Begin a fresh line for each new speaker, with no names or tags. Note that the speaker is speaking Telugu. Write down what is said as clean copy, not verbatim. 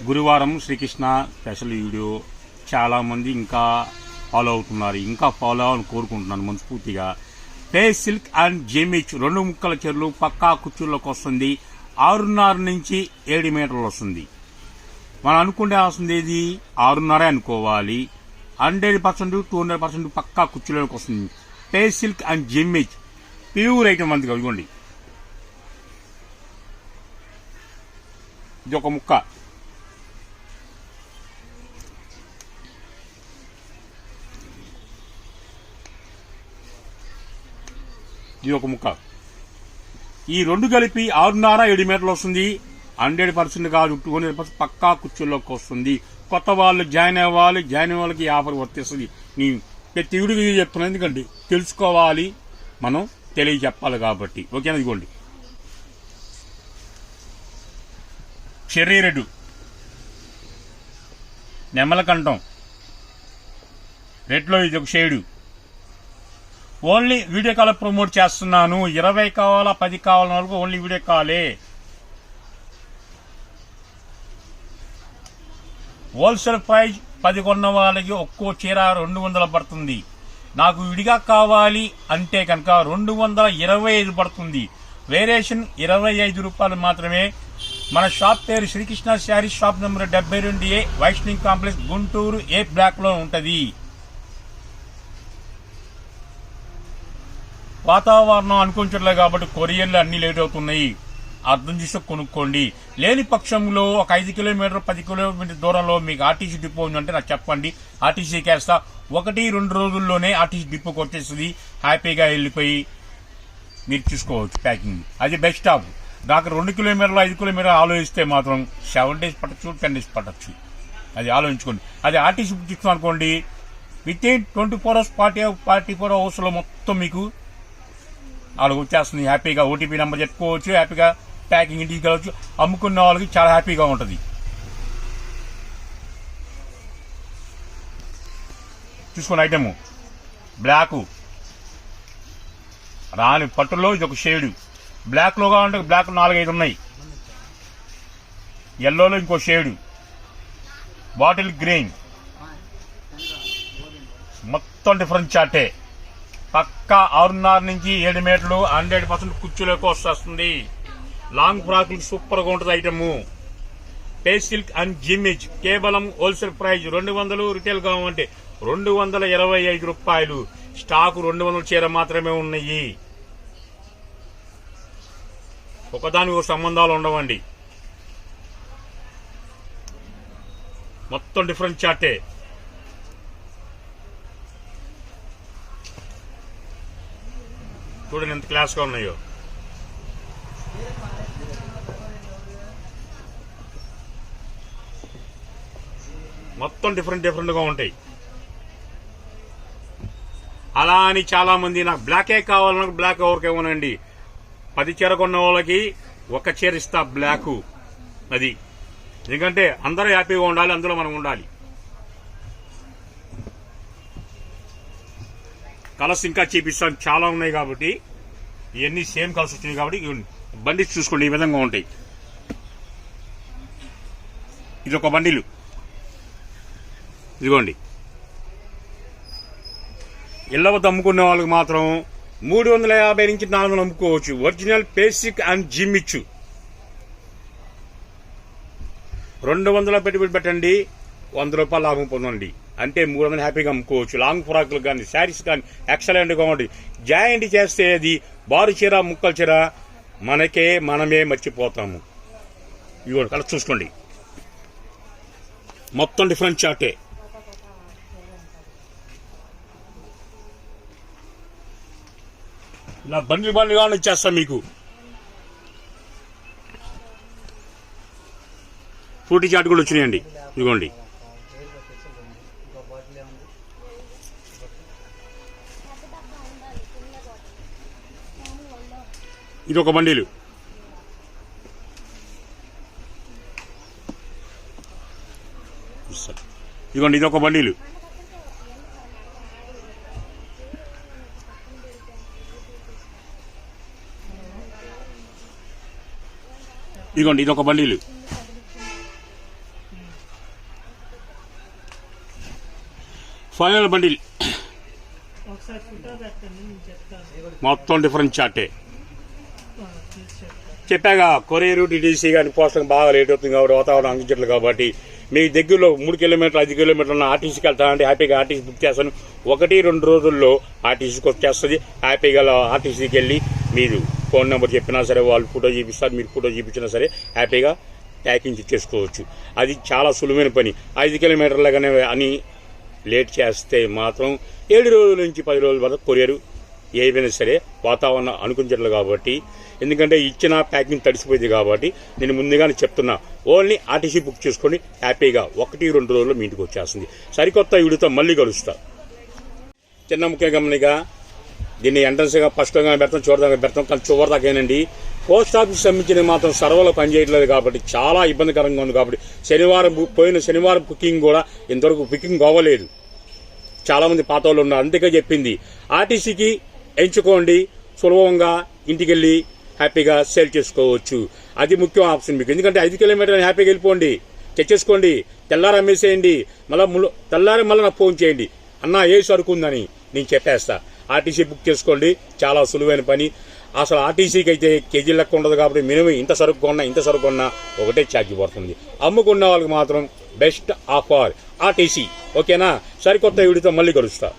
గురువారం శ్రీకృష్ణ స్పెషల్ వీడియో చాలామంది ఇంకా ఫాలో అవుతున్నారు. ఇంకా ఫాలో అవ్వాలని కోరుకుంటున్నాను మనస్ఫూర్తిగా. ఫేస్ సిల్క్ అండ్ జెమిచ్ 2 ముక్కల చీరలు పక్కా కుర్చీల్లోకి వస్తుంది. 6.5 నుంచి 7 మీటర్లు వస్తుంది. మనం అనుకుంటే వస్తుంది ఇది 6.5 అనుకోవాలి. 100% 200% పక్కా కుర్చీలోకి వస్తుంది. ఫేస్ సిల్క్ అండ్ జెమిచ్ ప్యూర్ ఐటమ్ అంతగా ఇవ్వండి. ఇది ఒక ముక్క, ఇది ఒక ముక్క. ఈ 2 కలిపి 6.5 7 మీటర్లు వస్తుంది. 100% కాదు, 200% పక్కా కుర్చీల్లోకి వస్తుంది. కొత్త వాళ్ళు జాయిన్ అవ్వాలి. జాయిన్ అయ్యే వాళ్ళకి ఆఫర్ వర్తిస్తుంది. నేను ప్రతి వీడియో చెప్తున్నాను, ఎందుకంటే తెలుసుకోవాలి, మనం తెలియజెప్పాలి కాబట్టి. ఓకేనా? ఇదిగోండి చెర్రీ రెడ్, నెమలకంఠం రెడ్లో ఇది ఒక shade. Only video call promote చేస్తున్నాను. 20 కావాలా 10 కావాలన్న వరకు ఓన్లీ వీడియో కాలే. హోల్సేల్ ప్రైజ్ 10 కొన్న వాళ్ళకి ఒక్కో చీర 200 పడుతుంది. నాకు విడిగా కావాలి అంటే కనుక 225 పడుతుంది. వేరియేషన్ 25 రూపాయలు మాత్రమే. మన షాప్ పేరు Srikrishna sarees, shop number 72A, Vaishnavi complex, Guntur, A block లో ఉంటది. వాతావరణం అనుకుంటలేదు కాబట్టి కొరియర్లు అన్ని లేట్ అవుతున్నాయి. అర్థం చేసి కొనుక్కోండి. లేని పక్షంలో ఒక 5 కిలోమీటర్ 10 కిలోమీటర్ దూరంలో మీకు ఆర్టీసీ డిపో ఉందంటే నాకు చెప్పండి, ఆర్టీసీకి వేస్తా. 1-2 రోజుల్లోనే ఆర్టీసీ డిపోకి వచ్చేస్తుంది. హ్యాపీగా వెళ్ళిపోయి మీరు చూసుకోవచ్చు ప్యాకింగ్. అది బెస్ట్ ఆఫ్. నాకు 2 కిలోమీటర్లు 5 కిలోమీటర్లు ఆలోచిస్తే మాత్రం 7 డేస్ పట్టచ్చు, 10 డేస్ పట్టచ్చు. అది ఆలోచించుకోండి. అది ఆర్టీసీ తీసుకున్నాం అనుకోండి, విత్ ఇన్ 24 hours 44 hours లో మొత్తం మీకు వాళ్ళకి వచ్చేస్తుంది. హ్యాపీగా ఓటీపీ నెంబర్ చెప్పుకోవచ్చు, హ్యాపీగా ప్యాకింగ్ ఇంటికి వెళ్ళవచ్చు. అమ్ముకున్న వాళ్ళకి చాలా హ్యాపీగా ఉంటుంది. చూసుకోండి ఐటమ్ బ్లాక్ రాని పట్టులో ఇది ఒక షేడు. బ్లాక్ లో కావాలంటే బ్లాక్ 4-5 ఉన్నాయి. ఎల్లోలో ఇంకో షేడు, బాటిల్ గ్రీన్, మొత్తం డిఫరెంట్ చాటే. పక్కా 6.5 నుంచి 7 మీటర్లు 100% కుర్చీలోకి వస్తుంది. లాంగ్ ఫ్రాక్ సూపర్ గా ఉంటుంది ఐటమ్. ఫేస్ సిల్క్ అండ్ జిమిచ్ కేవలం హోల్సేల్ ప్రైజ్ 200, రిటైల్ కావాలంటే 225 రూపాయలు. స్టాక్ 200 చీర మాత్రమే ఉన్నాయి. ఒకదానికి ఒక సంబంధాలు ఉండవండి. మొత్తం డిఫరెంట్ చాటే. చూడండి ఎంత క్లాస్ గా ఉన్నాయో. మొత్తం డిఫరెంట్ గా ఉంటాయి. అలా అని చాలా మంది నాకు బ్లాకే కావాలన్నా బ్లాక్ ఎవరికి ఇవ్వనండి. 10 చీర కొన్న వాళ్ళకి 1 చీర ఇస్తా బ్లాక్. అది ఎందుకంటే అందరూ హ్యాపీగా ఉండాలి, అందులో మనం ఉండాలి. కలర్స్ ఇంకా చూపిస్తాను, చాలా ఉన్నాయి కాబట్టి. ఇవన్నీ సేమ్ కలర్స్ వచ్చినాయి కాబట్టి బండిల్స్ చూసుకోండి, ఈ విధంగా ఉంటాయి. ఇది ఒక బండిలు, ఇదిగోండి. ఇళ్ల వద్ద అమ్ముకునే వాళ్ళకి మాత్రం 350 నుంచి 400 అమ్ముకోవచ్చు. ఒరిజినల్ బేసిక్ అండ్ జిమిచ్ 200 పెట్టుబడి పెట్టండి, 100 రూపాయలు లాభం పొందండి. అంటే 300 హ్యాపీగా అమ్ముకోవచ్చు. లాంగ్ ఫ్రాక్లు కానీ, శారీస్ కానీ ఎక్సలెంట్ గా ఉంటుంది. జాయింట్ చేస్తే అది బారు చీర, ముక్కల చీర మనమే మర్చిపోతాము. ఇవ్వండి కలర్ చూసుకోండి, మొత్తం డిఫరెంట్ చాటే. ఇలా బండిగా ఇచ్చేస్తాం మీకు. ఫ్రూటీ చాట్ కూడా వచ్చినాయండి, ఇదిగోండి. ఇది ఒక బండిలు, ఇదిగోండి. ఇది ఒక బండిలు, ఇదిగోండి. ఇది ఒక బండిలు. ఫైనల్ బండిల్ మొత్తం డిఫరెంట్ చార్టే చెప్పాగా. కొరియర్ డిటీసీ కానీ పోస్టల్ బాగా లేట్ అవుతుంది కాబట్టి వాతావరణం అందించట్లేదు కాబట్టి మీ దగ్గరలో 3 కిలోమీటర్లు 5 కిలోమీటర్ల ఆర్టీసీకి వెళ్తానంటే హ్యాపీగా ఆర్టీసీ బుక్ చేస్తాను. 1-2 రోజుల్లో ఆర్టీసీకి వచ్చేస్తుంది. హ్యాపీగా ఆర్టీసీకి వెళ్ళి మీరు ఫోన్ నెంబర్ చెప్పినా సరే వాళ్ళు ఫోటో చూపిస్తారు. మీరు ఫోటో చూపించినా సరే హ్యాపీగా ప్యాకింగ్ చేసుకోవచ్చు. అది చాలా సులువైన పని. 5 కిలోమీటర్లుగానే అని లేట్ చేస్తే మాత్రం 7 రోజుల నుంచి 10 రోజుల వరకు కొరియరు ఏవైనా సరే వాతావరణం అనుకుంచట్లేదు కాబట్టి, ఎందుకంటే ఇచ్చిన ప్యాకింగ్ తడిసిపోయింది కాబట్టి నేను ముందుగానే చెప్తున్నా. ఓన్లీ ఆర్టీసీ బుక్ చేసుకొని హ్యాపీగా 1-2 రోజుల్లో మీ ఇంటికి వచ్చేస్తుంది. సరికొత్త వీడియోతో మళ్ళీ కలుస్తా. చిన్న ముఖ్య గమనిక, దీన్ని ఎంట్రన్స్గా ఫస్ట్గా పెడతాం, చూడదాకా పెడతాం, కానీ చివరిదాకేనండి. పోస్ట్ ఆఫీస్ సంబంధించిన మాత్రం సర్వర్లో పనిచేయట్లేదు కాబట్టి చాలా ఇబ్బందికరంగా ఉంది. కాబట్టి పోయిన శనివారం బుకింగ్ కూడా ఇంతవరకు బుకింగ్ అవ్వలేదు. చాలామంది పాత వాళ్ళు ఉన్నారు. అందుకే చెప్పింది ఆర్టీసీకి ఎంచుకోండి, సులభంగా ఇంటికెళ్ళి హ్యాపీగా సేల్ చేసుకోవచ్చు. అది ముఖ్యం ఆప్షన్ మీకు. ఎందుకంటే 5 కిలోమీటర్లు హ్యాపీగా వెళ్ళిపోండి, తెచ్చేసుకోండి, తెల్లారి అమ్మేసేయండి, తెల్లారి మళ్ళీ నాకు ఫోన్ చేయండి, అన్న ఏ సరుకు ఉందని నేను చెప్పేస్తా. ఆర్టీసీ బుక్ చేసుకోండి, చాలా సులువైన పని. అసలు ఆర్టీసీకి అయితే కేజీ లెక్క ఉండదు కాబట్టి మినిమం ఇంత సరుకు కొన్నా ఒకటే ఛార్జ్ పడుతుంది. అమ్ముకున్న వాళ్ళకి మాత్రం బెస్ట్ ఆఫర్ ఆర్టీసీ. ఓకేనా? సరికొత్త వీడియోతో మళ్ళీ కలుస్తా.